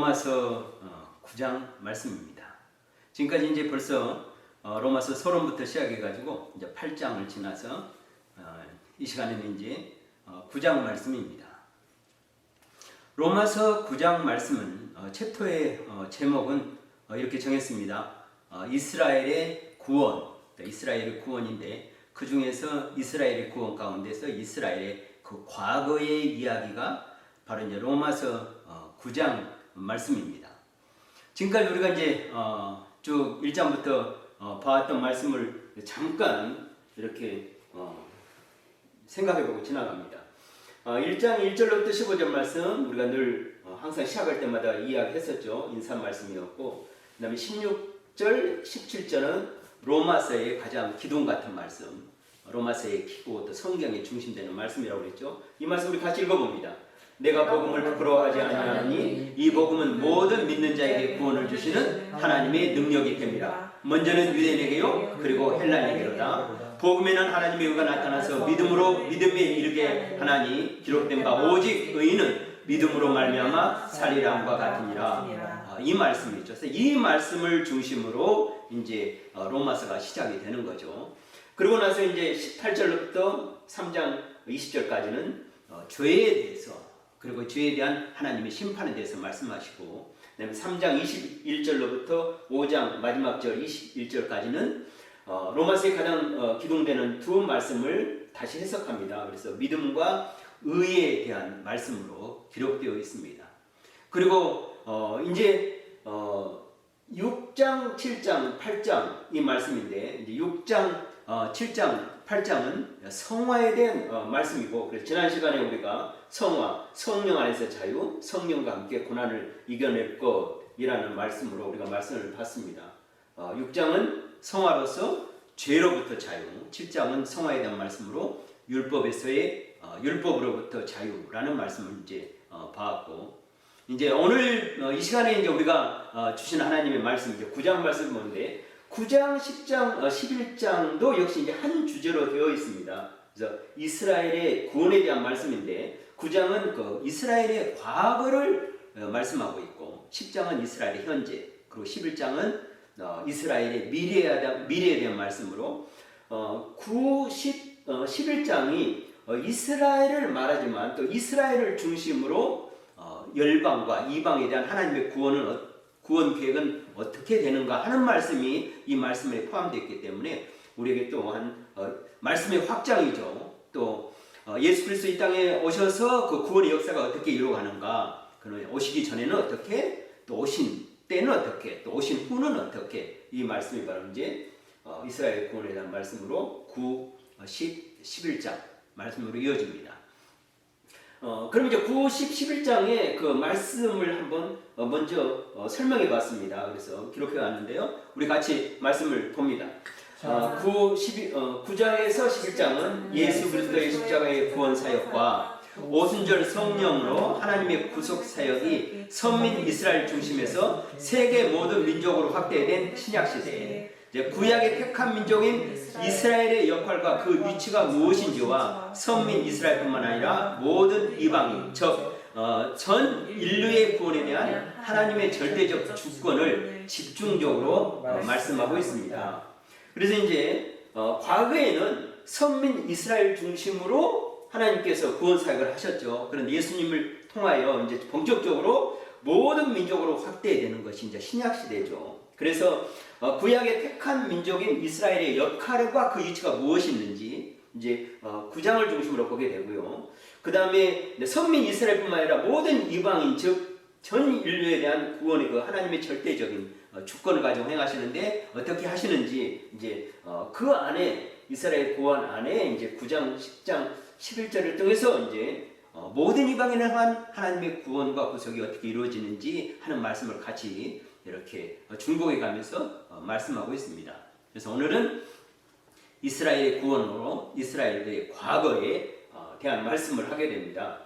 로마서 9장 말씀입니다. 지금까지 이제 벌써 로마서 서론부터 시작해가지고 이제 8장을 지나서 이 시간에는 이제 9장 말씀입니다. 로마서 9장 말씀은 챕터의 제목은 이렇게 정했습니다. 이스라엘의 구원, 이스라엘의 구원인데 그 중에서 이스라엘의 구원 가운데서 이스라엘의 그 과거의 이야기가 바로 이제 로마서 9장 말씀입니다. 지금까지 우리가 이제 쭉 1장부터 봐왔던 말씀을 잠깐 이렇게 생각해보고 지나갑니다. 1장 1절로부터 15절 말씀 우리가 늘 항상 시작할 때마다 이야기했었죠. 인사 말씀이었고, 그 다음에 16절, 17절은 로마서의 가장 기둥 같은 말씀, 로마서의 기고 또 성경의 중심되는 말씀이라고 그랬죠. 이 말씀 우리 같이 읽어봅니다. 내가 복음을 부끄러워하지 아니하니 이 복음은 모든 믿는 자에게 구원을 주시는 하나님의 능력이 됩니다. 먼저는 유대인에게요 그리고 헬라인에게로다. 복음에는 하나님의 의가 나타나서 믿음으로 믿음에 이르게 하나니 기록된 바 오직 의인은 믿음으로 말미암아 살리람과 같으니라. 이 말씀이죠. 그래서 이 말씀을 중심으로 이제 로마서가 시작이 되는 거죠. 그러고 나서 이제 18절부터 3장 20절까지는 죄에 대해서 그리고 죄에 대한 하나님의 심판에 대해서 말씀하시고, 그다음에 3장 21절로부터 5장 마지막 절 21절까지는 로마서의 가장 기둥되는 두 말씀을 다시 해석합니다. 그래서 믿음과 의에 대한 말씀으로 기록되어 있습니다. 그리고 이제 6장, 7장, 8장 이 말씀인데, 이제 6장, 7장, 8장은 성화에 대한 말씀이고, 그래서 지난 시간에 우리가 성화, 성령 안에서 자유, 성령과 함께 고난을 이겨낼 것이라는 말씀으로 우리가 말씀을 봤습니다. 6장은 성화로서 죄로부터 자유, 7장은 성화에 대한 말씀으로 율법에서의 율법으로부터 자유라는 말씀을 이제 봤고, 이제 오늘 이 시간에 이제 우리가 주신 하나님의 말씀, 이제 9장 말씀을 보는데 9장, 10장, 11장도 역시 이제 한 주제로 되어 있습니다. 그래서 이스라엘의 구원에 대한 말씀인데 9장은 그 이스라엘의 과거를 말씀하고 있고, 10장은 이스라엘의 현재, 그리고 11장은 이스라엘의 미래에 대한 말씀으로 9, 10, 11장이 이스라엘을 말하지만 또 이스라엘을 중심으로 열방과 이방에 대한 하나님의 구원 계획은 어떻게 되는가 하는 말씀이 이 말씀에 포함되어 있기 때문에 우리에게 또한 말씀의 확장이죠. 또 예수 그리스도 이 땅에 오셔서 그 구원의 역사가 어떻게 이루어가는가, 그는 오시기 전에는 어떻게, 또 오신 때는 어떻게, 또 오신 후는 어떻게, 이 말씀이 바로 이제 이스라엘 구원에 대한 말씀으로 9, 10, 11장 말씀으로 이어집니다. 그럼 이제 9, 10, 11장의 그 말씀을 한번 먼저 설명해 봤습니다. 그래서 기록해 왔는데요. 우리 같이 말씀을 봅니다. 9장에서 11장은 예수 그리스도의 십자가의 구원 사역과 오순절 성령으로 하나님의 구속 사역이 선민 이스라엘 중심에서 세계 모든 민족으로 확대된 신약 시대에 구약의 택한 민족인 이스라엘의 역할과 그 위치가 무엇인지와 선민 이스라엘뿐만 아니라 모든 이방인, 즉 전 인류의 구원에 대한 하나님의 절대적 주권을 집중적으로 말씀하고 있습니다. 그래서 이제 과거에는 선민 이스라엘 중심으로 하나님께서 구원 사역을 하셨죠. 그런데 예수님을 통하여 이제 본격적으로 모든 민족으로 확대되는 것이 이제 신약 시대죠. 그래서 구약의 택한 민족인 이스라엘의 역할과 그 위치가 무엇이었는지 이제 9장을 중심으로 보게 되고요. 그 다음에 선민 이스라엘뿐만 아니라 모든 이방인, 즉 전 인류에 대한 구원의 그 하나님의 절대적인 주권을 가지고 행하시는데 어떻게 하시는지 이제 그 안에 이스라엘 구원 안에 이제 9장, 10장, 11절을 통해서 이제 모든 이방인을 향한 하나님의 구원과 구속이 어떻게 이루어지는지 하는 말씀을 같이 이렇게 중복해 가면서 말씀하고 있습니다. 그래서 오늘은 이스라엘의 구원으로 이스라엘의 과거에 대한 말씀을 하게 됩니다.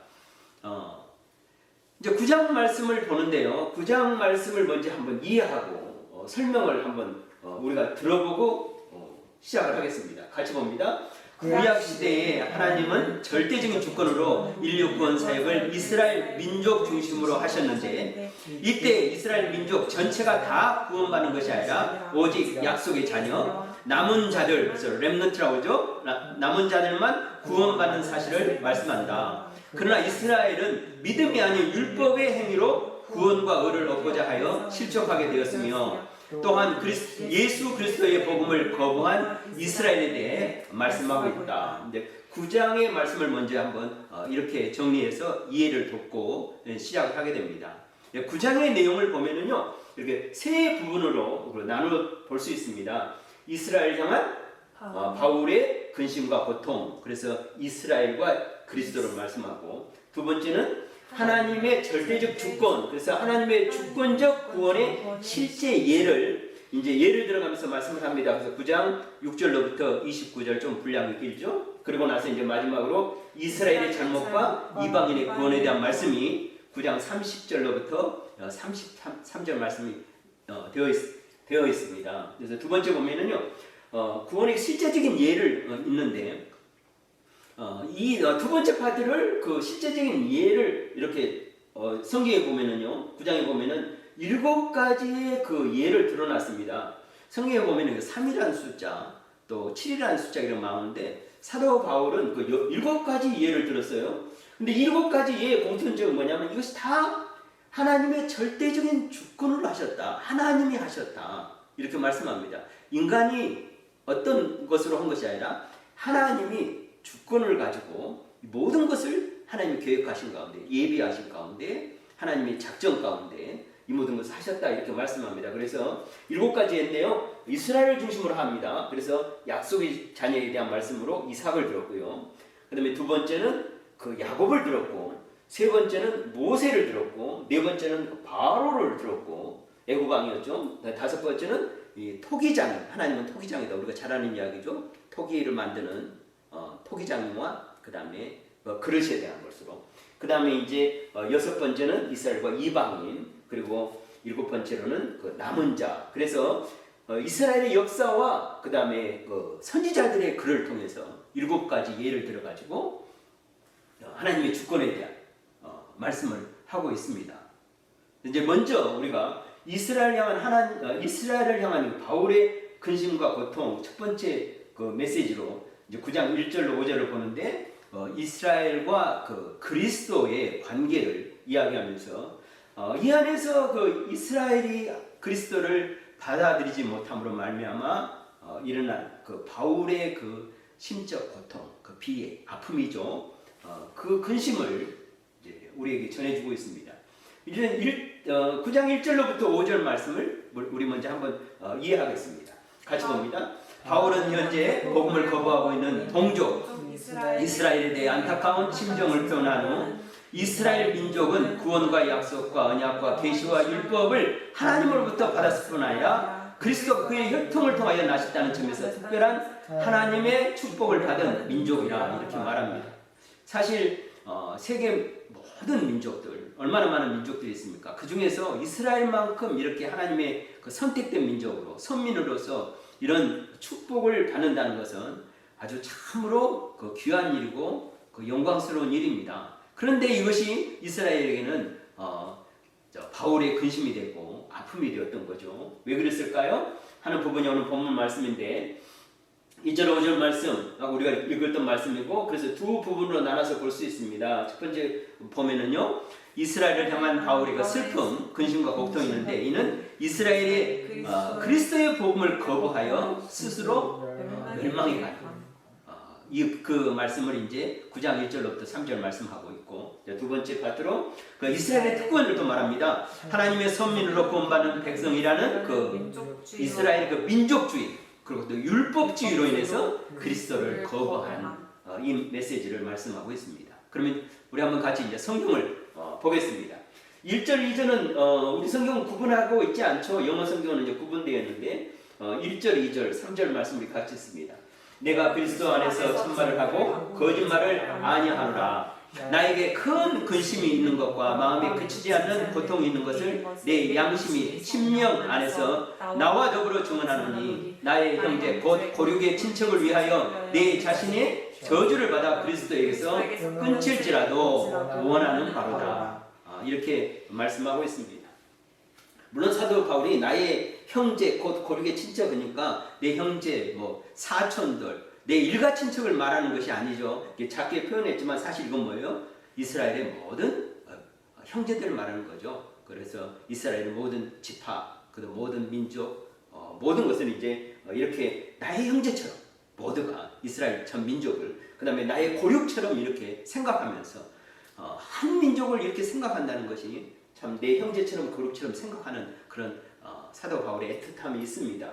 이제 9장 말씀을 보는데요. 9장 말씀을 먼저 한번 이해하고 설명을 한번 우리가 들어보고 시작을 하겠습니다. 같이 봅니다. 구약 시대에 하나님은 절대적인 주권으로 인류 구원 사역을 이스라엘 민족 중심으로 하셨는데, 이때 이스라엘 민족 전체가 다 구원받는 것이 아니라 오직 약속의 자녀, 남은 자들, 그래서 렘넌트라고 하죠. 남은 자들만 구원받는 사실을 말씀한다. 그러나 이스라엘은 믿음이 아닌 율법의 행위로 구원과 의를 얻고자 하여 실족하게 되었으며, 또한 예수 그리스도의 복음을 거부한 이스라엘에 대해 말씀하고 있다. 이제 9장의 말씀을 먼저 한번 이렇게 정리해서 이해를 돕고 시작을 하게 됩니다. 9장의 내용을 보면은요, 이렇게 세 부분으로 나누어 볼 수 있습니다. 이스라엘 향한 바울의 근심과 고통, 그래서 이스라엘과 그리스도를 말씀하고, 두 번째는 하나님의 절대적 주권, 그래서 하나님의 주권적 구원의 실제 예를 들어가면서 말씀을 합니다. 그래서 9장 6절로부터 29절 좀 분량이 길죠. 그리고 나서 이제 마지막으로 이스라엘의 잘못과 이방인의 구원에 대한 말씀이 9장 30절로부터 33절 말씀이 되어 있습니다. 그래서 두 번째 보면은요, 구원의 실제적인 예를 있는데, 이 두 번째 파트를 그 실제적인 예를 이렇게 성경에 보면은요, 9장에 보면은 7가지의 그 예를 드러났습니다. 성경에 보면은 3이라는 숫자, 또 7이라는 숫자가 이렇게 나오는데, 사도 바울은 그 7가지 예를 들었어요. 근데 7가지 예의 공통점은 뭐냐면 이것이 다 하나님의 절대적인 주권을 하셨다. 하나님이 하셨다. 이렇게 말씀합니다. 인간이 어떤 것으로 한 것이 아니라 하나님이 주권을 가지고 모든 것을 하나님이 계획하신 가운데, 예비하신 가운데, 하나님의 작전 가운데 이 모든 것을 하셨다, 이렇게 말씀합니다. 그래서 7가지 했는데요, 이스라엘을 중심으로 합니다. 그래서 약속의 자녀에 대한 말씀으로 이삭을 들었고요, 그 다음에 두 번째는 그 야곱을 들었고, 세 번째는 모세를 들었고, 네 번째는 바로를 들었고, 애굽왕이었죠. 다섯 번째는 이 토기장, 하나님은 토기장이다. 우리가 잘 아는 이야기죠. 토기를 만드는 토기장과 그 다음에 그릇에 대한 것으로, 그 다음에 이제 여섯 번째는 이스라엘과 이방인, 그리고 일곱 번째로는 그 남은 자. 그래서 이스라엘의 역사와 그 다음에 그 선지자들의 글을 통해서 7가지 예를 들어가지고 하나님의 주권에 대한 말씀을 하고 있습니다. 이제 먼저 우리가 이스라엘을 향한 바울의 근심과 고통, 첫 번째 그 메시지로 이제 9장 1절로 5절을 보는데, 이스라엘과 그 그리스도의 관계를 이야기하면서 이 안에서 그 이스라엘이 그리스도를 받아들이지 못함으로 말미암아 일어난 그 바울의 그 심적 고통, 그 비애, 아픔이죠. 그 근심을 이제 우리에게 전해주고 있습니다. 이제 9장 1절로부터 5절 말씀을 우리 먼저 한번 이해하겠습니다. 같이 봅니다. 바울은 현재 복음을 거부하고 있는 동족 이스라엘에 대해 안타까운 심정을 표현한 후, 이스라엘 민족은 구원과 약속과 언약과 계시와 율법을 하나님으로부터 받았을 뿐 아니라 그리스도 그의 혈통을 통하여 나셨다는 점에서 특별한 하나님의 축복을 받은 민족이라, 이렇게 말합니다. 사실 세계 모든 민족들, 얼마나 많은 민족들이 있습니까? 그 중에서 이스라엘만큼 이렇게 하나님의 그 선택된 민족으로, 선민으로서 이런 축복을 받는다는 것은 아주 참으로 그 귀한 일이고 그 영광스러운 일입니다. 그런데 이것이 이스라엘에게는 바울의 근심이 되고 아픔이 되었던 거죠. 왜 그랬을까요? 하는 부분이 오늘 본문 말씀인데, 2절 5절 말씀, 우리가 읽었던 말씀이고, 그래서 두 부분으로 나눠서 볼 수 있습니다. 첫 번째 보면은요, 이스라엘을 향한 바울의 그 슬픔, 근심과 고통이 있는데, 이는 이스라엘이 그리스도의 복음을 거부하여 스스로 멸망해 가는 그 말씀을 이제 9장 1절로부터 3절 말씀하고 있고, 두 번째 파트로 그 이스라엘의 특권을 또 말합니다. 하나님의 선민으로 구원받는 백성이라는 그 이스라엘의 그 민족주의, 그리고 또 율법주의로 인해서 그리스도를 거부한 이 메시지를 말씀하고 있습니다. 그러면 우리 한번 같이 이제 성경을 보겠습니다. 1절, 2절은 우리 성경은 구분하고 있지 않죠. 영어 성경은 이제 구분되어 있는데 1절, 2절, 3절 말씀 우리 같이 씁니다. 내가 그리스도 안에서 참말을 하고 거짓말을 아니하노라. 나에게 큰 근심이 있는 것과 마음에 그치지 않는 고통이 있는 것을 내 양심이 심령 안에서 나와 더불어 증언하노니 나의 형제 곧 고륙의 친척을 위하여 내 자신의 저주를 받아 그리스도에게서 끊칠지라도 원하는 바로다. 이렇게 말씀하고 있습니다. 물론 사도 바울이 나의 형제 곧 고륙의 친척이니까 내 형제 사촌들 내 일가 친척을 말하는 것이 아니죠. 작게 표현했지만 사실 이건 뭐예요? 이스라엘의 모든 형제들을 말하는 거죠. 그래서 이스라엘의 모든 지파, 그리고 모든 민족, 모든 것은 이제 이렇게 나의 형제처럼 모두가 이스라엘 전 민족을, 그 다음에 나의 고륙처럼 이렇게 생각하면서 한 민족을 이렇게 생각한다는 것이 참 내 형제처럼 고륙처럼 생각하는 그런 사도 바울의 애틋함이 있습니다.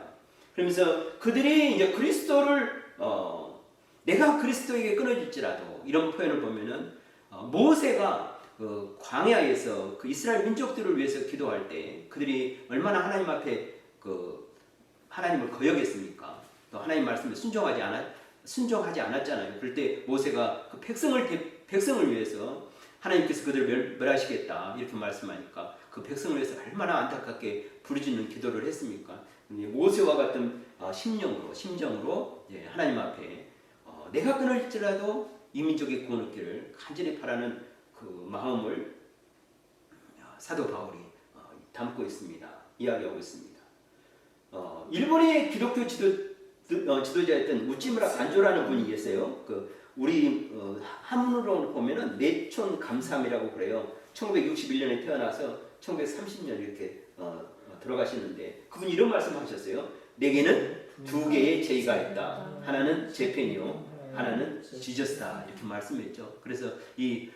그러면서 그들이 이제 그리스도를 내가 그리스도에게 끊어질지라도 이런 표현을 보면은 모세가 그 광야에서 그 이스라엘 민족들을 위해서 기도할 때 그들이 얼마나 하나님 앞에 그 하나님을 거역했습니까? 또 하나님 말씀에 순종하지 않았잖아요. 그럴 때 모세가 그 백성을 위해서 하나님께서 그들을 멸하시겠다 이렇게 말씀하니까 그 백성을 위해서 얼마나 안타깝게 부르짖는 기도를 했습니까? 모세와 같은 심정으로 하나님 앞에 내가 끊을지라도 이 민족의 구원 얻기를 간절히 바라는 그 마음을 사도 바울이 담고 있습니다. 이야기하고 있습니다. 일본의 기독교 지도자였던 우찌무라 간조라는 분이 계세요. 우리 한문으로 보면은 내촌 감삼이라고 그래요. 1961년에 태어나서 1930년 이렇게 들어가시는데 그분이 이런 말씀하셨어요. 내게는 두 개의 제의가 있다. 하나는 재팬이요, 하나는 지저스다. 이렇게 말씀했죠. 그래서 이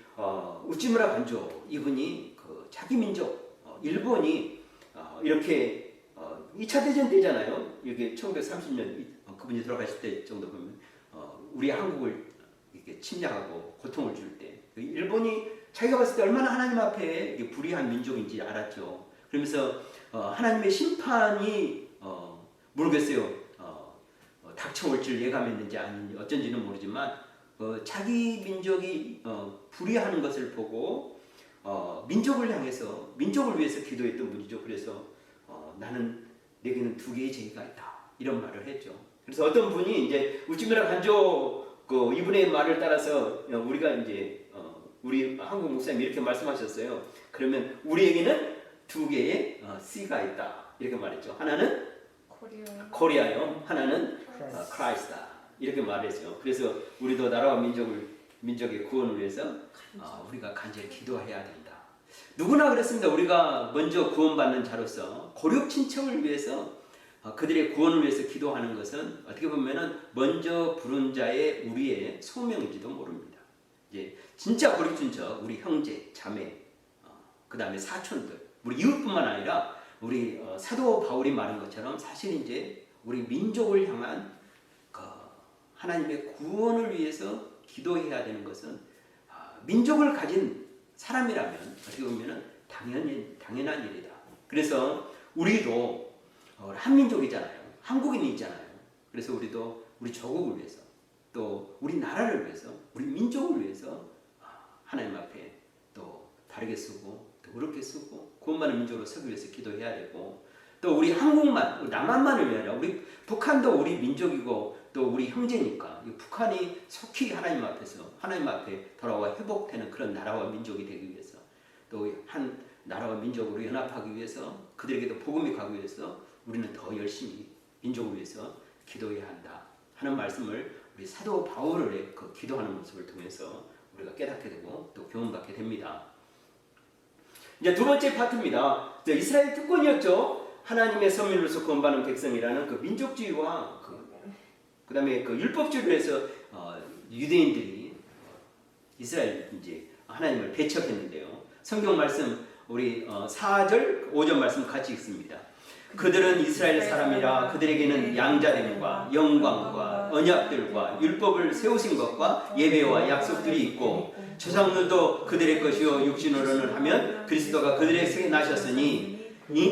우찌무라 간조 이분이 그 자기 민족 일본이 이렇게 2차 대전 때잖아요. 이게 1930년 그분이 들어가실 때 정도 보면 우리 한국을 이렇게 침략하고 고통을 줄 때 일본이 자기가 봤을 때 얼마나 하나님 앞에 불의한 민족인지 알았죠. 그러면서 하나님의 심판이 모르겠어요. 닥쳐올 줄 예감했는지 아닌지 어쩐지는 모르지만 자기 민족이 불의하는 것을 보고 민족을 향해서 민족을 위해서 기도했던 분이죠. 그래서 내게는 두 개의 제의가 있다 이런 말을 했죠. 그래서 어떤 분이 이제 우찌무라 간조 이분의 말을 따라서 우리가 이제 우리 한국 목사님이 이렇게 말씀하셨어요. 그러면 우리에게는 두 개의 C가 있다 이렇게 말했죠. 하나는 코리아요, 하나는 크라이스트다 이렇게 말했죠. 그래서 우리도 나라와 민족의 구원을 위해서 우리가 간절히 기도해야 된다. 누구나 그렇습니다. 우리가 먼저 구원받는 자로서 고륙 친척을 위해서 그들의 구원을 위해서 기도하는 것은 어떻게 보면은 먼저 부른 자의 우리의 소명인지도 모릅니다. 이제 진짜 고륙 친척, 우리 형제, 자매, 그 다음에 사촌들, 우리 이웃뿐만 아니라 우리 사도 바울이 말한 것처럼 사실 이제 우리 민족을 향한 하나님의 구원을 위해서 기도해야 되는 것은 민족을 가진 사람이라면 어떻게 보면은 당연한 일이다. 그래서 우리도 한민족이잖아요. 한국인이잖아요. 그래서 우리도 우리 조국을 위해서 또 우리 나라를 위해서 우리 민족을 위해서 하나님 앞에 또 바르게 쓰고 또 의롭게 쓰고 구원받는 민족으로 서기 위해서 기도해야 되고 또 우리 한국만 남한만을 위하여 우리 북한도 우리 민족이고 또 우리 형제니까 북한이 속히 하나님 앞에 돌아와 회복되는 그런 나라와 민족이 되기 위해서 또 한 나라와 민족으로 연합하기 위해서 그들에게도 복음이 가기 위해서 우리는 더 열심히 민족을 위해서 기도해야 한다 하는 말씀을 우리 사도 바울의 그 기도하는 모습을 통해서 우리가 깨닫게 되고 또 교훈받게 됩니다. 이제 두 번째 파트입니다. 이스라엘 특권이었죠. 하나님의 선민으로서 구원받는 백성이라는 그 민족주의와 그 다음에 그 율법주의로 해서 유대인들이 이스라엘 이제 하나님을 배척했는데요. 성경 말씀 우리 4절 5절 말씀 같이 읽습니다. 그들은 이스라엘 사람이라 그들에게는 양자됨과 영광과 언약들과 율법을 세우신 것과 예배와 약속들이 있고 조상들도 그들의 것이요 육신으로는 하면 그리스도가 그들에게 나셨으니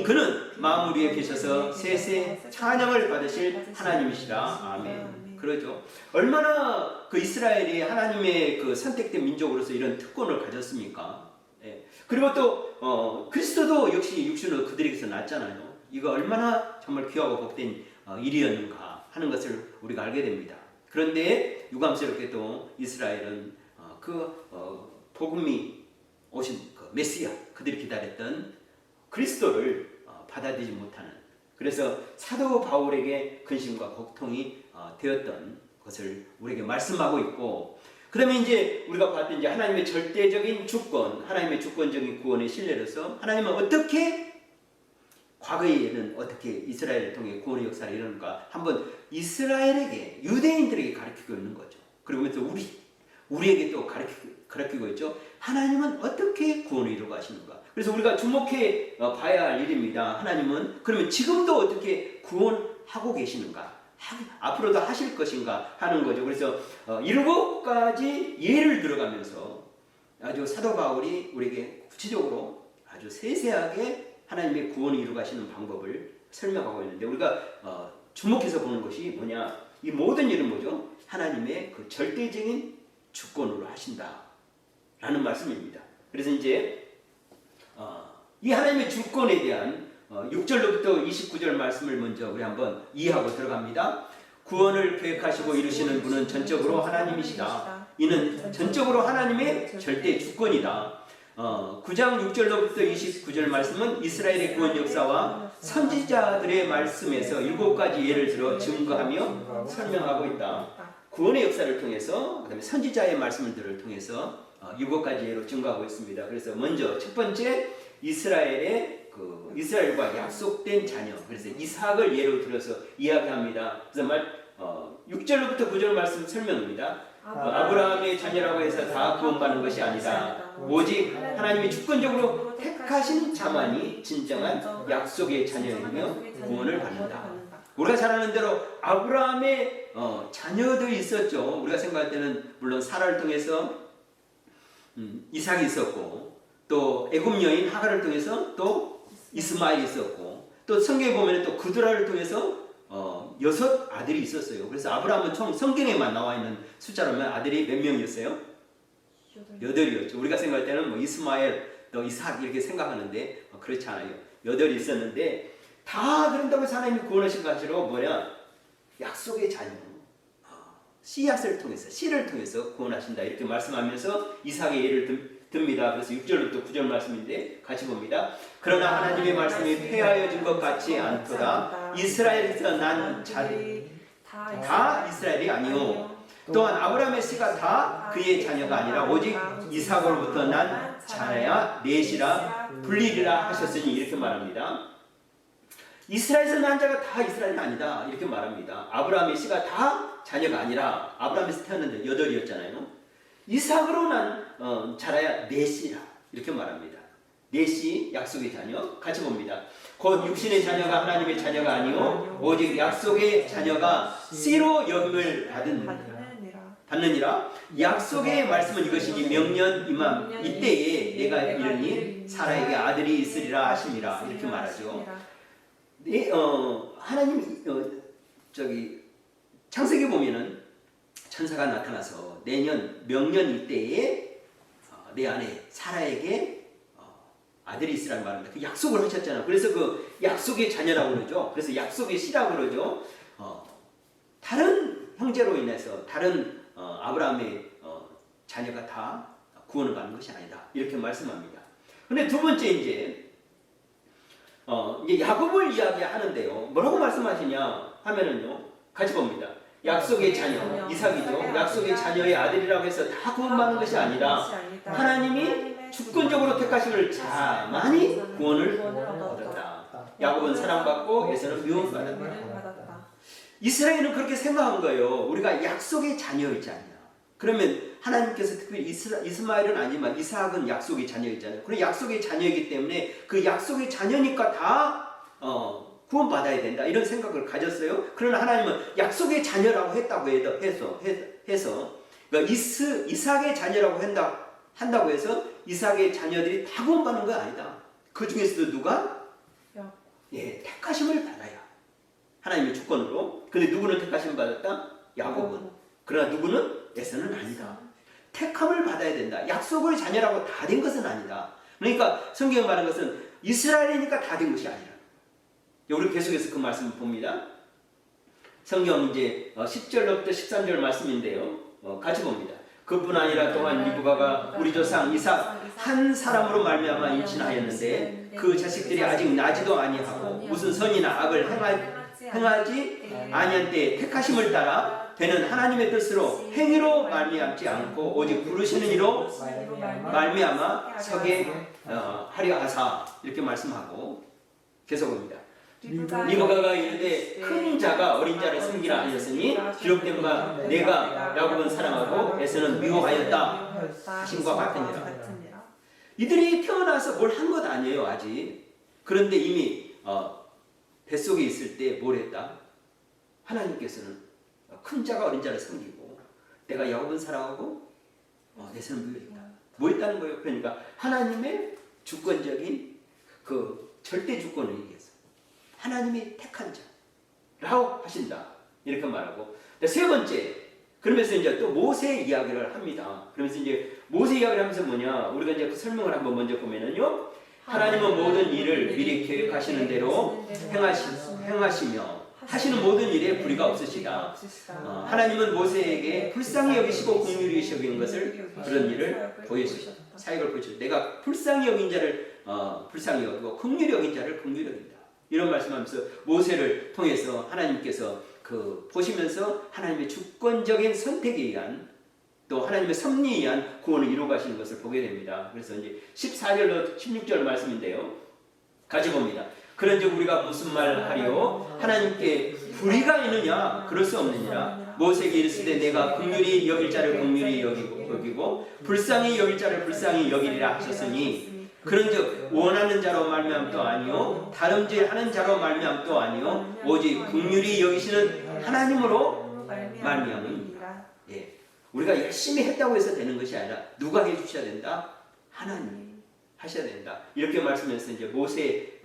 그는 마음 위에 계셔서 세세 찬양을 받으실 하나님이시라. 아멘. 그러죠. 얼마나 그 이스라엘이 하나님의 그 선택된 민족으로서 이런 특권을 가졌습니까? 예. 그리고 또 그리스도도 역시 육신으로 그들에게서 났잖아요. 이거 얼마나 정말 귀하고 복된 일이었는가 하는 것을 우리가 알게 됩니다. 그런데 유감스럽게도 이스라엘은 복음이 오신 그 메시아, 그들이 기다렸던 그리스도를 받아들이지 못하는, 그래서 사도 바울에게 근심과 고통이 되었던 것을 우리에게 말씀하고 있고, 그 다음에 이제 우리가 봤던 이제 하나님의 절대적인 주권, 하나님의 주권적인 구원의 신뢰로서 하나님은 어떻게 과거에는 어떻게 이스라엘을 통해 구원의 역사를 이루는가 한번 이스라엘에게, 유대인들에게 가르치고 있는 거죠. 그러면서 우리에게 또 가르치고 있죠. 하나님은 어떻게 구원을 이루어 가시는가. 그래서 우리가 주목해 봐야 할 일입니다. 하나님은 그러면 지금도 어떻게 구원하고 계시는가, 앞으로도 하실 것인가 하는 거죠. 그래서 7가지 예를 들어가면서 아주 사도 바울이 우리에게 구체적으로 아주 세세하게 하나님의 구원을 이루어 가시는 방법을 설명하고 있는데, 우리가 주목해서 보는 것이 뭐냐, 이 모든 일은 뭐죠? 하나님의 그 절대적인 주권으로 하신다 라는 말씀입니다. 그래서 이제 이 하나님의 주권에 대한 6절로부터 29절 말씀을 먼저 우리 한번 이해하고 들어갑니다. 구원을 계획하시고 이루시는 분은 전적으로 하나님이시다. 이는 전적으로 하나님의 절대 주권이다. 9장 6절로부터 29절 말씀은 이스라엘의 구원 역사와 선지자들의 말씀에서 7가지 예를 들어 증거하며 설명하고 있다. 구원의 역사를 통해서, 그 다음에 선지자의 말씀들을 통해서 7가지 예로 증거하고 있습니다. 그래서 먼저 첫 번째, 이스라엘과 약속된 자녀, 그래서 이삭을 예로 들어서 이야기합니다. 그래서 6절로부터 9절 말씀 설명입니다. 아브라함의 자녀라고 해서 다 구원받는 것이 아니다. 오직 하나님이 주권적으로 택하신 자만이 진정한 약속의 자녀이며 구원을 받는다. 우리가 잘 아는 대로 아브라함의 자녀들이 있었죠. 우리가 생각할 때는 물론 사라를 통해서 이삭이 있었고, 또 애굽 여인 하갈을 통해서 또 이스마엘이 있었고, 또 성경에 보면 또 그두라를 통해서 6 아들이 있었어요. 그래서 아브라함은 총 성경에만 나와 있는 숫자로면 아들이 몇 명이었어요? 8이었죠. 우리가 생각할 때는 뭐 이스마엘, 또 이삭 이렇게 생각하는데 그렇지 않아요. 8이 있었는데, 다 그런다고 해서 하나님이 구원하신 것으로 뭐냐? 약속의 자녀, 씨앗을 통해서, 씨를 통해서 구원하신다 이렇게 말씀하면서 이삭의 예를 듭니다. 그래서 6절부터 9절 말씀인데 같이 봅니다. 그러나 하나님의 말씀이 폐하여진 것 같지 않도다. 이스라엘에서 난 자들이 다 이스라엘이 아니요, 또한 아브라함의 씨가 다 그의 자녀가 아니라 오직 이삭으로부터 난 자녀야 넷이라 불리리라 하셨으니 이렇게 말합니다. 이스라엘에서 난 자가 다 이스라엘이 아니다 이렇게 말합니다. 아브라함의 씨가 다 자녀가 아니라, 아브라함에서 태어났는데 8이었잖아요. 이삭으로 난 자라야 넷이라 이렇게 말합니다. 넷이 약속의 자녀. 같이 봅니다. 곧 육신의 자녀가 하나님의 자녀가 아니요 오직 약속의 자녀가 씨로 여김을 받느니라. 약속의 말씀은 이것이니 명년 이때에 내가 이르니 사라에게 아들이 있으리라 하심이라 이렇게 말하죠. 하나님 창세기 보면은 천사가 나타나서 내년 명년 이때에 내 아내 사라에게 아들이 있으라는 말입니다. 그 약속을 하셨잖아요. 그래서 그 약속의 자녀라고 그러죠. 그래서 약속의 씨라고 그러죠. 다른 형제로 인해서 다른 아브라함의 자녀가 다 구원을 받는 것이 아니다 이렇게 말씀합니다. 근데 두 번째 이제 야곱을 이야기하는데요. 뭐라고 말씀하시냐 하면은요, 같이 봅니다. 약속의 자녀, 이삭이죠. 약속의 자녀의 아들이라고 해서 다 구원받는 것이 아니라 하나님이 주권적으로 택하심을 자만이 구원을 얻었다. 야곱은 사랑받고 에서는 미움받았다. 이스라엘은 그렇게 생각한 거예요. 우리가 약속의 자녀이지 않냐. 그러면 하나님께서 특별히 이스마엘은 아니지만 이삭은 약속의 자녀이잖아요. 그럼 약속의 자녀이기 때문에 그 약속의 자녀니까 다 구원받아야 된다 이런 생각을 가졌어요. 그러나 하나님은 약속의 자녀라고 했다고 해서 그러니까 이삭의 자녀라고 한다고 해서 이삭의 자녀들이 다 구원받는 건 아니다. 그 중에서도 누가? 택하심을 받아야 하나님의 주권으로. 근데 누구는 택하심을 받았다? 야곱은. 그러나 누구는? 에서는 아니다. 택함을 받아야 된다. 약속의 자녀라고 다 된 것은 아니다. 그러니까 성경이 말하는 것은 이스라엘이니까 다 된 것이 아니라. 우리 계속해서 그 말씀을 봅니다. 성경 이제 10절부터 13절 말씀인데요. 같이 봅니다. 그뿐 아니라 또한 리브가가 우리 조상 이삭 한 사람으로 말미암아 임신하였는데 그 자식들이 아직 나지도 아니하고 무슨 선이나 악을 행하지 아니한 때에 택하심을 따라 되는 하나님의 뜻으로 행위로 말미암지 않고 오직 부르시는 이로 말미암아 서게 하려 하사 이렇게 말씀하고 계속합니다. 리브가가 이르되 큰 자가 어린 자를 섬기라 하였으니 기록된 바 내가 야곱은 사랑하고 에서는 미워하였다 하심과 같으니라. 이들이 태어나서 뭘 한 것 아니에요 아직. 그런데 이미 뱃속에 있을 때 뭘 했다? 하나님께서는 큰 자가 어린 자를 섬기고 내가 야곱은 사랑하고 에서는 미워했다. 뭐 했다는 거예요? 그러니까 하나님의 주권적인 그 절대 주권을 얘기했어요. 하나님이 택한 자라고 하신다. 이렇게 말하고 세 번째 그러면서 이제 또 모세 이야기를 합니다. 그러면서 이제 모세 이야기를 하면서 뭐냐 우리가 이제 그 설명을 한번 먼저 보면은요 하나님은 모든 일을 미리 계획하시는 대로 행하시며 하시는 모든 일에 불의가 없으시다. 하나님은 모세에게 불쌍히 여기시고 긍휼히 여기는 것을 그런 일을 보여주셨다. 사역을 보여주셨다. 내가 불쌍히 여긴 자를 불쌍히 여기고 긍휼히 여긴 자를 긍휼히 여긴다. 이런 말씀하면서 모세를 통해서 하나님께서 그 보시면서 하나님의 주권적인 선택에 의한 또 하나님의 섭리에 의한 구원을 이루어 가시는 것을 보게 됩니다. 그래서 이제 14절로 16절 말씀인데요. 같이 봅니다. 그런즉 우리가 무슨 말을 하리요? 하나님께 불의가 있느냐? 그럴 수 없느니라. 모세에게 이르시되 내가 긍휼히 여길 자를 긍휼히 여기고 불쌍히 여길 자를 불쌍히 여기리라 하셨으니 그런즉 원하는 자로 말미암도 아니요 다름질하는 자로 말미암도 아니요 오직 긍휼히 여기시는 하나님으로 말미암으니라. 예, 우리가 열심히 했다고 해서 되는 것이 아니라 누가 해주셔야 된다? 하나님 하셔야 된다. 이렇게 말씀해서 이제 모세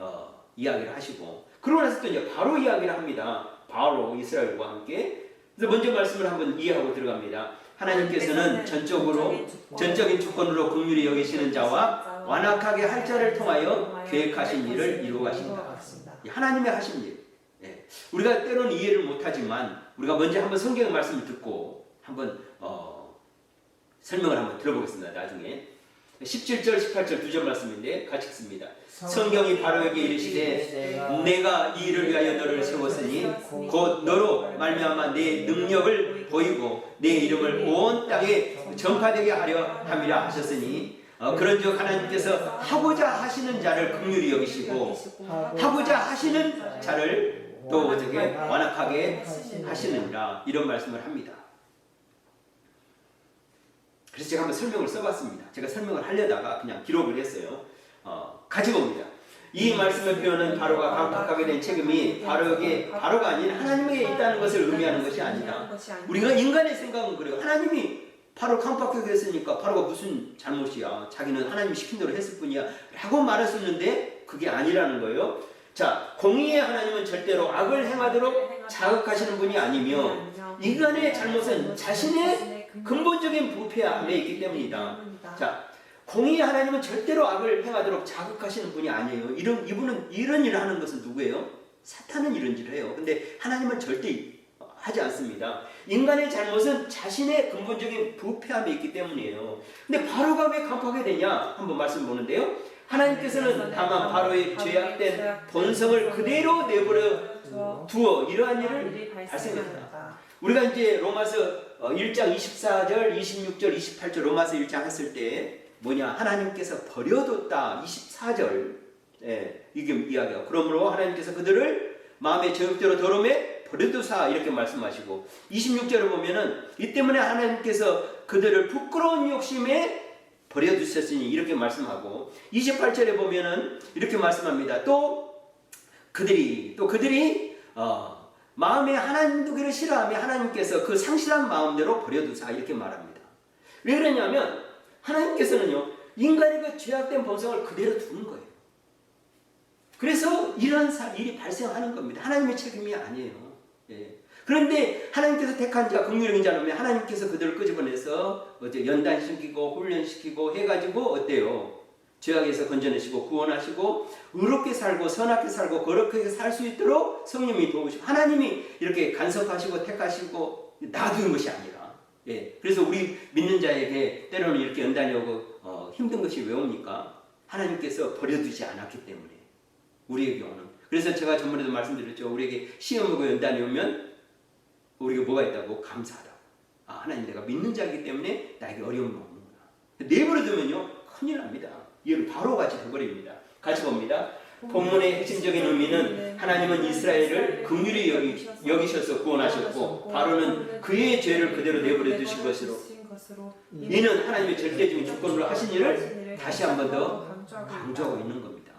이야기를 하시고 그러고 나서 또 이제 바로 이야기를 합니다. 바로 이스라엘과 함께. 그래서 먼저 말씀을 한번 이해하고 들어갑니다. 하나님께서는 전적인 주권으로 긍휼히 여기시는 자와 완악하게 할 자를 통하여 계획하신 일을 이루어 가신다. 하나님의 하신 일. 예. 우리가 때로는 이해를 못하지만 우리가 먼저 한번 성경의 말씀을 듣고 한번 설명을 한번 들어보겠습니다. 나중에 17절 18절 두 절 말씀인데 같이 읽습니다. 성경이 바로에게 이르시되 내가 이 일을 위하여 너를 세웠으니 곧 너로 말미암아 내 능력을 보이고 내 이름을 온 땅에 전파되게 하려 함이라 하셨으니 그런즉 하나님께서 하고자 하시는 자를 긍휼히 여기시고 하고자 하시는 자를 또 어떻게 완악하게 하시느니라 이런 말씀을 합니다. 그래서 제가 한번 설명을 써봤습니다. 제가 설명을 하려다가 그냥 기록을 했어요. 같이 봅니다. 이 말씀을 표현은 바로가 강팍하게 된 책임이 바로가 아닌 하나님에게 있다는 것을 의미하는 것이 아니다. 우리가 인간의 생각은 그래요. 하나님이 바로 강팍하게 했으니까 바로가 무슨 잘못이야. 자기는 하나님이 시킨 대로 했을 뿐이야. 라고 말할 수 있는데 그게 아니라는 거예요. 자, 공의의 하나님은 절대로 악을 행하도록 자극하시는 분이 아니며 인간의 잘못은 자신의 근본적인 부패함에 있기 때문이다. 자, 공의의 하나님은 절대로 악을 행하도록 자극하시는 분이 아니에요. 이분은 이런 일을 하는 것은 누구예요? 사탄은 이런 일을 해요. 근데 하나님은 절대 하지 않습니다. 인간의 잘못은 자신의 근본적인 부패함에 있기 때문이에요. 근데 바로가 왜 강팍하게 되냐? 한번 말씀 보는데요. 하나님께서는 다만 바로의 죄악된 본성을 그대로 내버려 두어 이러한 일을 발생했다. 우리가 이제 로마서 1장 24절, 26절, 28절 로마서 1장 했을 때 뭐냐? 하나님께서 버려뒀다. 24절 이게 이야기가. 그러므로 하나님께서 그들을 마음의 저욕대로 더러움에 버려두사 이렇게 말씀하시고 26절을 보면은 이 때문에 하나님께서 그들을 부끄러운 욕심에 버려두셨으니 이렇게 말씀하고 28절에 보면은 이렇게 말씀합니다. 또 그들이 마음에 하나님 두기를 싫어하며 하나님께서 그 상실한 마음대로 버려두사 이렇게 말합니다. 왜 그러냐면 하나님께서는요 인간의 그 죄악된 본성을 그대로 두는 거예요. 그래서 이런 일이 발생하는 겁니다. 하나님의 책임이 아니에요. 예. 그런데 하나님께서 택한 자, 긍휼적인 자라면 하나님께서 그들을 끄집어내서 연단시키고 훈련시키고 해가지고 어때요? 죄악에서 건져내시고 구원하시고 의롭게 살고 선하게 살고 거룩하게 살 수 있도록 성령님이 도우시고 하나님이 이렇게 간섭하시고 택하시고 놔두는 것이 아니라, 예, 그래서 우리 믿는 자에게 때로는 이렇게 연단이 오고 힘든 것이 왜 옵니까? 하나님께서 버려두지 않았기 때문에 우리의 경우는. 그래서 제가 전번에도 말씀드렸죠. 우리에게 시험 오고 연단이 오면 우리가 뭐가 있다고? 감사하다고. 아, 하나님 내가 믿는 자이기 때문에 나에게 어려움이 오는구나. 내버려두면요 큰일 납니다. 이를 바로 같이 돼버립니다. 같이 봅니다. 본문의 핵심적인 의미는 하나님은 이스라엘을 긍휼히 여기셔서 구원하셨고 바로는 그의 죄를 그대로 내버려 두신 것으로 이는 하나님의 절대적인 주권으로 하신 일을 다시 한 번 더 강조하고 있는 겁니다.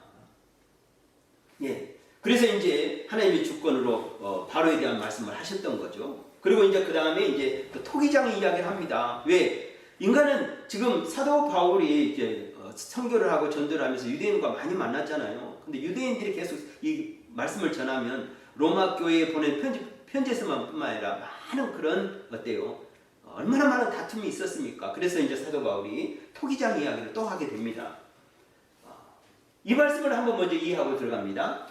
예. 그래서 이제 하나님의 주권으로 바로에 대한 말씀을 하셨던 거죠. 그리고 이제 그 다음에 이제 또 토기장 이야기를 합니다. 왜? 인간은 지금 사도 바울이 이제 선교를 하고 전도를 하면서 유대인과 많이 만났잖아요. 근데 유대인들이 계속 이 말씀을 전하면 로마 교회에 보낸 편지에서만 뿐만 아니라 많은 그런 어때요? 얼마나 많은 다툼이 있었습니까? 그래서 이제 사도 바울이 토기장 이야기를 또 하게 됩니다. 이 말씀을 한번 먼저 이해하고 들어갑니다.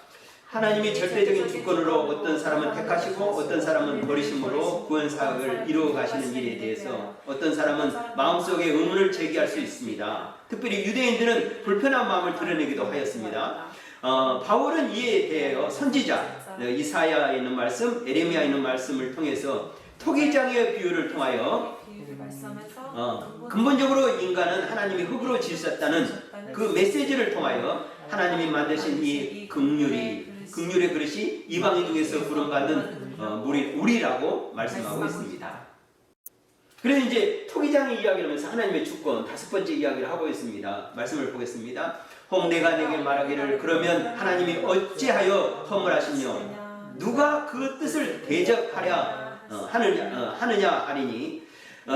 하나님이 절대적인 주권으로 어떤 사람은 택하시고 어떤 사람은 버리심으로 구원 사역을 이루어 가시는 일에 대해서 어떤 사람은 마음속에 의문을 제기할 수 있습니다. 특별히 유대인들은 불편한 마음을 드러내기도 하였습니다. 바울은 이에 대하여 선지자 이사야에 있는 말씀, 에레미야에 있는 말씀을 통해서 토기장의 비유를 통하여 근본적으로 인간은 하나님이 흙으로 지으셨다는 그 메시지를 통하여 하나님이 만드신 이 긍휼의 그릇이 이방인 중에서 구원받는 우리라고 말씀하고 있습니다. 그래서 이제 토기장의 이야기를 하면서 하나님의 주권 다섯 번째 이야기를 하고 있습니다. 말씀을 보겠습니다. 혹 내가 내게 말하기를 그러면 하나님이 어찌하여 허물하시며 누가 그 뜻을 대적하랴 하느냐 하리니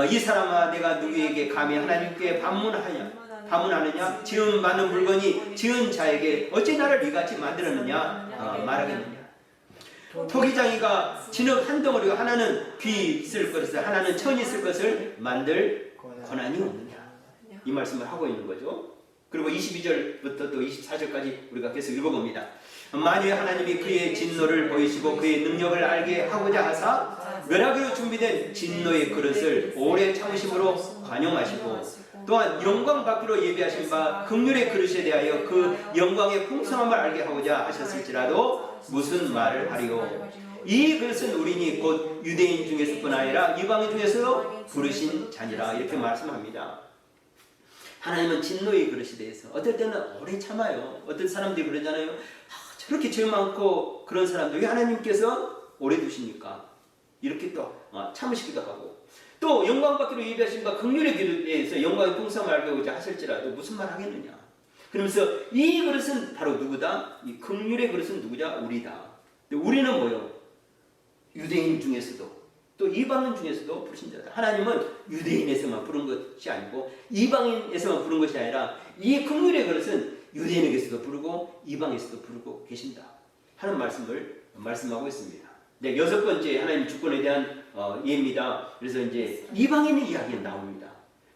이 사람아 내가 누구에게 감히 하나님께 반문하느냐 지은 받는 물건이 지은 자에게 어찌 나를 이같이 만들었느냐 말하겠느냐. 토기장이가 진흙 한 덩어리가 하나는 비 쓸 것을 하나는 천이 쓸 것을 만들 권한이 없느냐 이 말씀을 하고 있는 거죠. 그리고 22절부터 또 24절까지 우리가 계속 읽어봅니다. 만일 하나님이 그의 진노를 보이시고 그의 능력을 알게 하고자 하사 멸하기로 준비된 진노의 그릇을 오래 참으심으로 관용하시고 또한 영광 받기로 예비하신 바 긍휼의 그릇에 대하여 그 영광의 풍성함을 알게 하고자 하셨을지라도 무슨 말을 하리요. 이 그릇은 우리니 곧 유대인 중에서뿐 아니라 이방인 중에서도 부르신 자니라 이렇게 말씀합니다. 하나님은 진노의 그릇에 대해서 어떨 때는 오래 참아요. 어떤 사람들이 그러잖아요. 저렇게 죄 많고 그런 사람들 왜 하나님께서 오래 두십니까? 이렇게 또 참으시기도 하고 또 영광 받기로 예비하신 바 긍휼의 기도에 대해서 영광의 풍성함을 알고자 하실지라도 무슨 말 하겠느냐. 그러면서 이 그릇은 바로 누구다? 이 긍휼의 그릇은 누구냐? 우리다. 근데 우리는 뭐요? 유대인 중에서도 또 이방인 중에서도 부르신 자다. 하나님은 유대인에서만 부른 것이 아니고 이방인에서만 부른 것이 아니라 이 긍휼의 그릇은 유대인에게서도 부르고 이방에서도 부르고 계신다 하는 말씀을 말씀하고 있습니다. 네, 여섯 번째 하나님 주권에 대한 예입니다. 그래서 이제 이방인의 이야기가 나옵니다.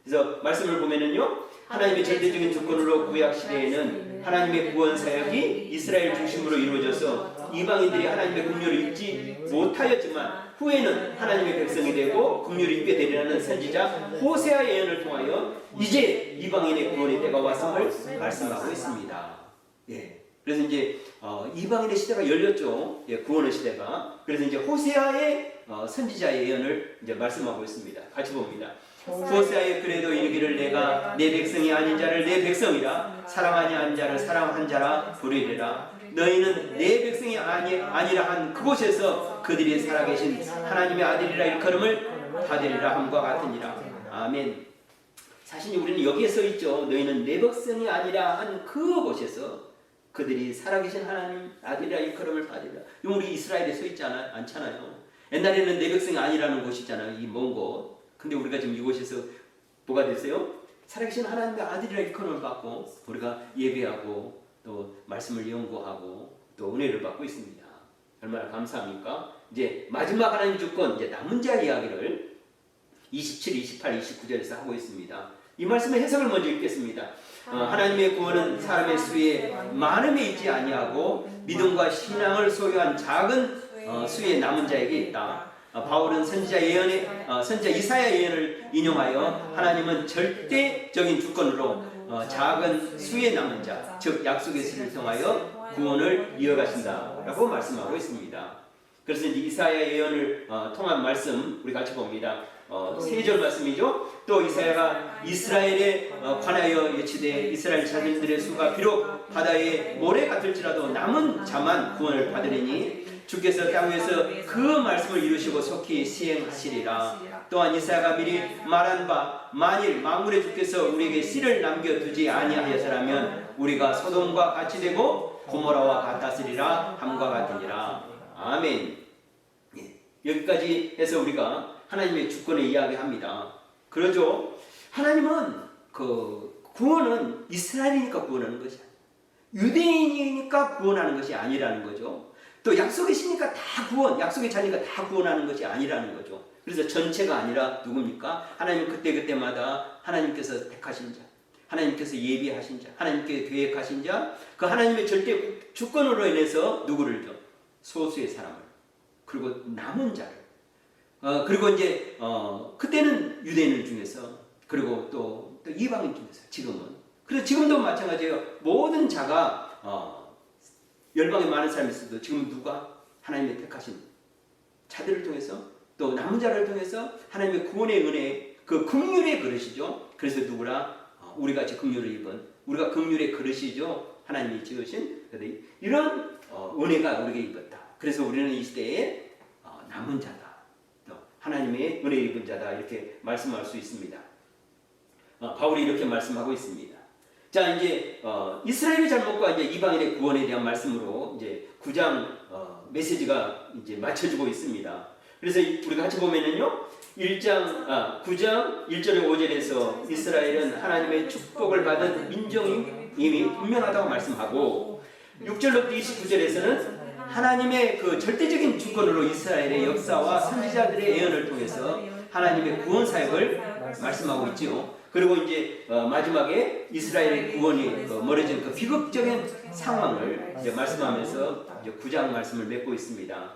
그래서 말씀을 보면은요, 하나님의 절대적인 주권으로 구약 시대에는 하나님의 구원 사역이 이스라엘 중심으로 이루어져서 이방인들이 하나님의 긍휼을 입지 못하였지만 후에는 하나님의 백성이 되고 긍휼을 입게 되리라는 선지자 호세아의 예언을 통하여 이제 이방인의 구원의 때가 왔음을 말씀하고 있습니다. 예. 그래서 이제 이방인의 시대가 열렸죠. 예, 구원의 시대가. 그래서 이제 호세아의 선지자의 예언을 이제 말씀하고 있습니다. 같이 봅니다. 호세아의 그래도 이르기를 내가 내 백성이 아닌 자를 내 백성이라 사랑하지 않은 자를 사랑한 자라 부르리라. 너희는 내 백성이 아니라 한 그곳에서 그들이 살아계신 하나님의 아들이라 일컬음을 받으리라 함과 같으니라. 아멘. 사실 우리는 여기에 써 있죠. 너희는 내 백성이 아니라 한 그곳에서 그들이 살아계신 하나님 아들이라 일컬음을 받으리라. 우리 이스라엘에 서 있지 않잖아요. 옛날에는 내 백성이 아니라는 곳이잖아요. 이 먼 곳. 근데 우리가 지금 이곳에서 뭐가 됐어요? 살아계신 하나님의 아들이라 일컬음을 받고 우리가 예배하고 또 말씀을 연구하고 또 은혜를 받고 있습니다. 얼마나 감사합니까? 이제 마지막 하나님 주권, 이제 남은 자 이야기를 27, 28, 29절에서 하고 있습니다. 이 말씀의 해석을 먼저 읽겠습니다. 하나님의 구원은 사람의 수에 많음에 있지 아니하고 믿음과 신앙을 소유한 작은 수의 남은 자에게 있다. 바울은 선지자 이사야 예언을 인용하여 하나님은 절대적인 주권으로 작은 수의 남은 자, 즉 약속의 수를 통하여 구원을 이어가신다라고 말씀하고 있습니다. 그래서 이제 이사야 예언을 통한 말씀 우리 같이 봅니다. 3절 말씀이죠. 또 이사야가 이스라엘에 관하여 예치되 이스라엘 자손들의 수가 비록 바다의 모래 같을지라도 남은 자만 구원을 받으리니 주께서 땅 위에서 그 말씀을 이루시고 속히 시행하시리라. 또한 이사야가 미리 말한 바 만일 만군의 주께서 우리에게 씨를 남겨두지 아니하였더라면 우리가 소돔과 같이 되고 고모라와 같았으리라 함과 같으니라. 아멘. 여기까지 해서 우리가 하나님의 주권을 이야기합니다. 그러죠. 하나님은 그 구원은 이스라엘이니까 구원하는 것이 아니에요. 유대인이니까 구원하는 것이 아니라는 거죠. 또 약속이시니까 다 구원, 약속의 자니까 다 구원하는 것이 아니라는 거죠. 그래서 전체가 아니라 누굽니까? 하나님은 그때그때마다 하나님께서 택하신 자, 하나님께서 예비하신 자, 하나님께서 계획하신 자, 그 하나님의 절대 주권으로 인해서 누구를 줘? 소수의 사람을, 그리고 남은 자를, 그리고 이제 그때는 유대인 중에서, 그리고 또 이방인 중에서, 지금은, 그래서 지금도 마찬가지예요. 모든 자가 열방에 많은 사람이 있어도 지금 누가 하나님의 택하신 자들을 통해서 또 남은 자를 통해서 하나님의 구원의 은혜, 그 긍휼의 그릇이죠. 그래서 누구라? 우리 같이 긍휼을 입은, 우리가 긍휼의 그릇이죠. 하나님이 지으신 이런 은혜가 우리에게 입었다. 그래서 우리는 이 시대에 남은 자다, 또 하나님의 은혜 입은 자다, 이렇게 말씀할 수 있습니다. 바울이 이렇게 말씀하고 있습니다. 자, 이제 이스라엘의 잘못과 이제 이방인의 구원에 대한 말씀으로 이제 9장 메시지가 이제 맞춰지고 있습니다. 그래서 우리가 같이 보면은요, 9장 1절에 5절에서 이스라엘은 하나님의 축복을 받은 민족임이 분명하다고 말씀하고, 6절로부터 29절에서는 하나님의 그 절대적인 주권으로 이스라엘의 역사와 선지자들의 예언을 통해서 하나님의 구원 사역을 말씀하고 있지요. 그리고 이제 마지막에 이스라엘의 구원이 멀어진 그 비극적인 상황을 이제 말씀하면서 이제 9장 말씀을 맺고 있습니다.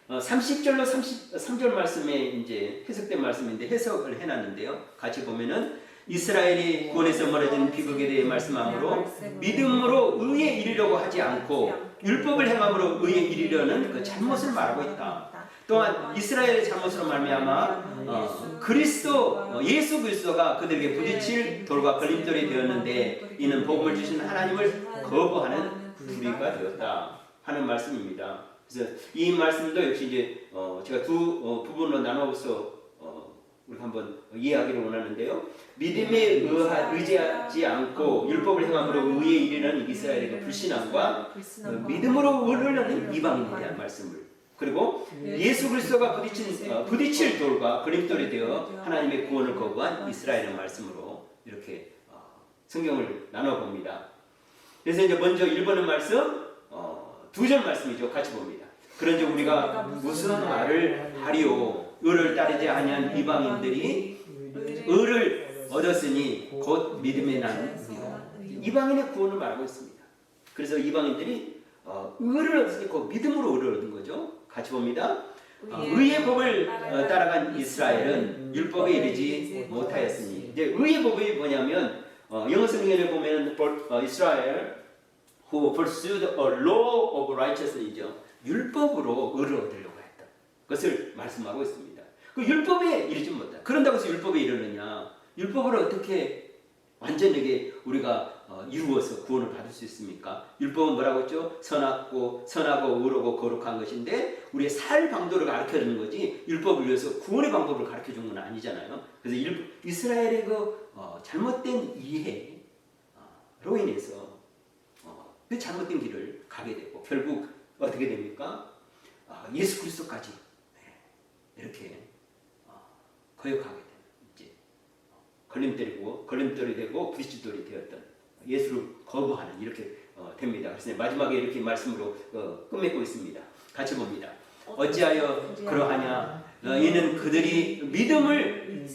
30절로 33절 말씀에 이제 해석된 말씀인데 해석을 해놨는데요. 같이 보면은 이스라엘이 구원에서 멀어진 비극에 대해 말씀하므로 믿음으로 의에 이르려고 하지 않고 율법을 행함으로 의에 이르려는 그 잘못을 말하고 있다. 또한 이스라엘의 잘못으로 말미암아 예수 그리스도가 그들에게 부딪힐 돌과 걸림돌이 되었는데 이는 복음을 주신 하나님을 거부하는 불의가 되었다 하는 말씀입니다. 그래서 이 말씀도 역시 이제 제가 두 부분으로 나눠서 우리 한번 이해하기를 원하는데요. 믿음에 의지하지 않고 율법을 행함으로 의에 이르는 이스라엘의 불신앙과 믿음으로 의를 이방인에 대한 말씀을, 그리고 예수 그리스도가 부딪힐 돌과 걸림돌이 되어 하나님의 구원을 거부한 이스라엘의 말씀으로 이렇게 성경을 나눠봅니다. 그래서 이제 먼저 1번의 말씀, 2절 말씀이죠. 같이 봅니다. 그런즉 우리가 무슨 말을 하리요? 의를 따르지 아니한 이방인들이 의를 얻었으니 곧 믿음에 난 이방인의 구원을 말하고 있습니다. 그래서 이방인들이 의를 얻었으니 곧 믿음으로 의를 얻은 거죠. 같이 봅니다. 의의 법을 따라간 이스라엘은 율법에 이르지 못하였으니, 이제 의의 법이 뭐냐면 영어 성경에 보면 이스라엘 who pursued a law of righteousness이죠. 율법으로 의를 얻으려고 했다. 그것을 말씀하고 있습니다. 그 율법에 이르지 못한다. 그런다고 해서 율법에 이르느냐? 율법으로 어떻게 완전하게 우리가 이루어서 구원을 받을 수 있습니까? 율법은 뭐라고 했죠? 선하고 의로고 거룩한 것인데 우리의 살 방도를 가르쳐주는 거지 율법을 위해서 구원의 방법을 가르쳐준 건 아니잖아요. 그래서 이스라엘의 그 잘못된 이해로 인해서 그 잘못된 길을 가게 되고 결국 어떻게 됩니까? 예수 그리스도까지 이렇게 거역하게 되는, 이제 걸림돌이 되고 부딪힐돌이 되었던 예수를 거부하는, 이렇게 됩니다. 그래서 마지막에 이렇게 말씀으로 끝맺고 있습니다. 같이 봅니다. 어찌하여 그러하냐? 이는 그들이 믿음을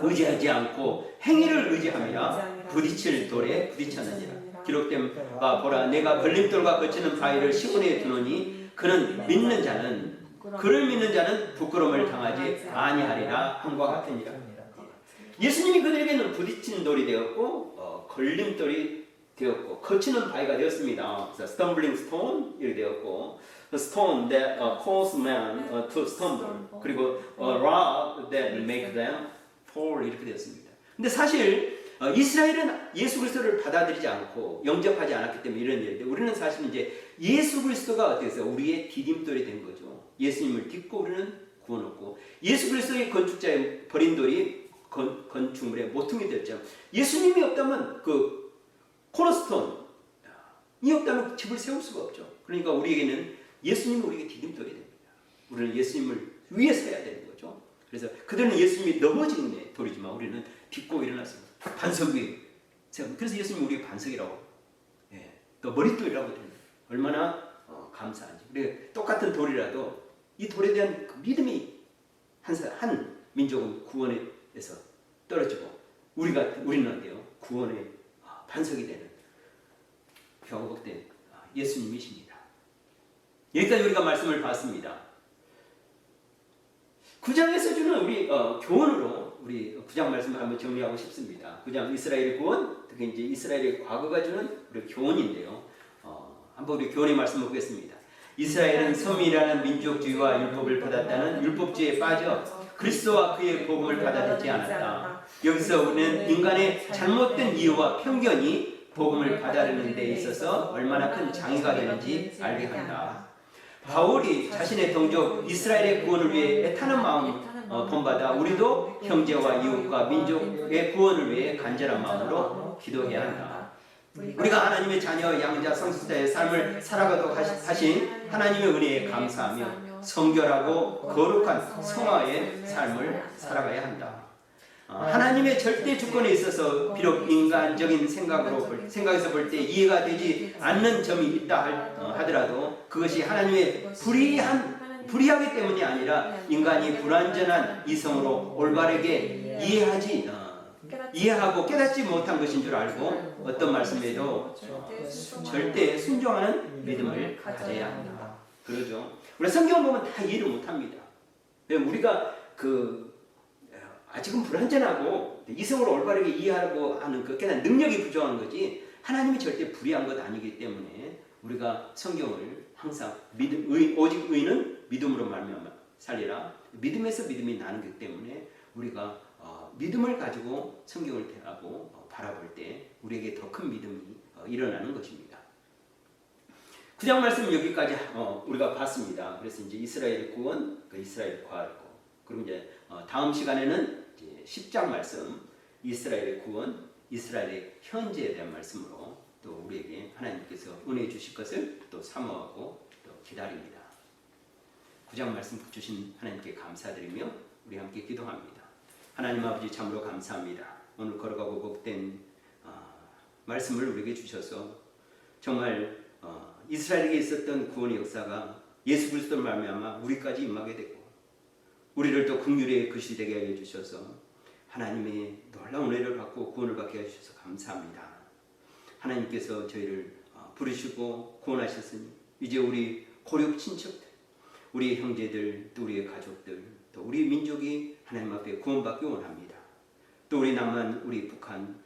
의지하지 않고 행위를 의지함이라 부딪힐 돌에 부딪혔느니라. 기록된 바 보라 내가 걸림돌과 거치는 바위를 시온에 두노니 그는 믿는 자는 그를 믿는 자는 부끄러움을 당하지 아니하리라 함과 같으니라. 예수님이 그들에게는 부딪히는 돌이 되었고 걸림돌이 되었고 거치는 바위가 되었습니다. 그래서 stumbling stone 이렇게 되었고 the stone that cause man to stumble 그리고 rock that make them fall 이렇게 되었습니다. 근데 사실 이스라엘은 예수 그리스도를 받아들이지 않고 영접하지 않았기 때문에 이런 일인데 우리는 사실 이제 예수 그리스도가 어떻게 해서 우리의 디딤돌이 된 거죠. 예수님을 딛고 우리는 구원 얻고 예수 그리스도의 건축자의 버린 돌이 건축물의 모퉁이 되었죠. 예수님이 없다면 그 코너스톤이 없다면 집을 세울 수가 없죠. 그러니까 우리에게는 예수님은 우리에게 디딤돌이 됩니다. 우리는 예수님을 위에 서야 되는 거죠. 그래서 그들은 예수님이 넘어진 돌이지만 우리는 딛고 일어났습니다. 반석 위에. 그래서 예수님이 우리의 반석이라고, 또 머릿돌이라고 됩니다. 얼마나 감사한지. 우리 똑같은 돌이라도 이 돌에 대한 그 믿음이 한 민족은 구원에서 떨어지고 우리는 어때요? 구원의 반석이 되는 표복된 예수님이십니다. 여기까지 우리가 말씀을 봤습니다. 9장에서 주는 우리 교훈으로 우리 9장 말씀을 한번 정리하고 싶습니다. 9장 이스라엘의 구원, 특히 이제 이스라엘의 과거가 주는 우리 교훈인데요. 한번 우리 교훈의 말씀을 보겠습니다. 이스라엘은 섬이라는 민족주의와 율법을 받았다는 율법주의에 빠져 그리스도와 그의 복음을 받아들이지 않았다. 여기서 우리는 인간의 잘못된 이유와 편견이 복음을 받아들이는 데 있어서 얼마나 큰 장애가 되는지 알게 한다. 바울이 자신의 동족 이스라엘의 구원을 위해 애타는 마음 본받아 우리도 형제와 이웃과 민족의 구원을 위해 간절한 마음으로 기도해야 한다. 우리가 하나님의 자녀, 양자, 성숙자의 삶을 살아가도록 하신 하나님의 은혜에 감사하며 성결하고 거룩한 성화의 삶을 살아가야 한다. 하나님의 절대 주권에 있어서 비록 인간적인 생각에서 볼 때 이해가 되지 않는 점이 있다 하더라도 그것이 하나님의 불의하기 때문이 아니라 인간이 불완전한 이성으로 올바르게 이해하고 깨닫지 못한 것인 줄 알고 어떤 말씀에도 절대 순종하는 믿음을 가져야 한다. 그러죠. 우리 성경을 보면 다 이해를 못합니다. 우리가 아직은 불완전하고 이성으로 올바르게 이해하고 하는 그 깨닫는 능력이 부족한 거지 하나님이 절대 불의한 것 아니기 때문에 우리가 성경을 항상 오직 의는 믿음으로 말미암아 살리라. 믿음에서 믿음이 나는 것 때문에 우리가 믿음을 가지고 성경을 대하고 바라볼 때 우리에게 더 큰 믿음이 일어나는 것입니다. 9장 말씀 여기까지 우리가 봤습니다. 그래서 이제 이스라엘의 구원, 이스라엘 과거 그리고 이제 다음 시간에는 이제 10장 말씀 이스라엘의 구원, 이스라엘의 현재에 대한 말씀으로 또 우리에게 하나님께서 은혜 주실 것을 또 사모하고 또 기다립니다. 9장 말씀 주신 하나님께 감사드리며 우리 함께 기도합니다. 하나님 아버지 참으로 감사합니다. 오늘 걸어가고 복된 말씀을 우리에게 주셔서 정말 이스라엘에게 있었던 구원의 역사가 예수 그리스도를 말미암아 우리까지 임하게 됐고 우리를 또 긍휼의 그릇이 되게 하여 주셔서 하나님의 놀라운 은혜를 받고 구원을 받게 해주셔서 감사합니다. 하나님께서 저희를 부르시고 구원하셨으니 이제 우리 고륙 친척들, 우리 형제들, 또 우리의 가족들, 또 우리 민족이 하나님 앞에 구원받기 원합니다. 또 우리 남한, 우리 북한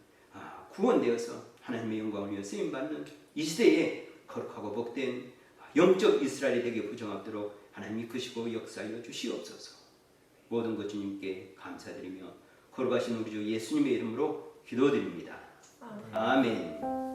구원되어서 하나님의 영광을 위해 쓰임받는 이 시대에 거룩하고 복된 영적 이스라엘이 되게 부정하도록 하나님이 이끄시고 역사하여 주시옵소서. 모든 것 주님께 감사드리며 거룩하신 우리 주 예수님의 이름으로 기도드립니다. 아멘.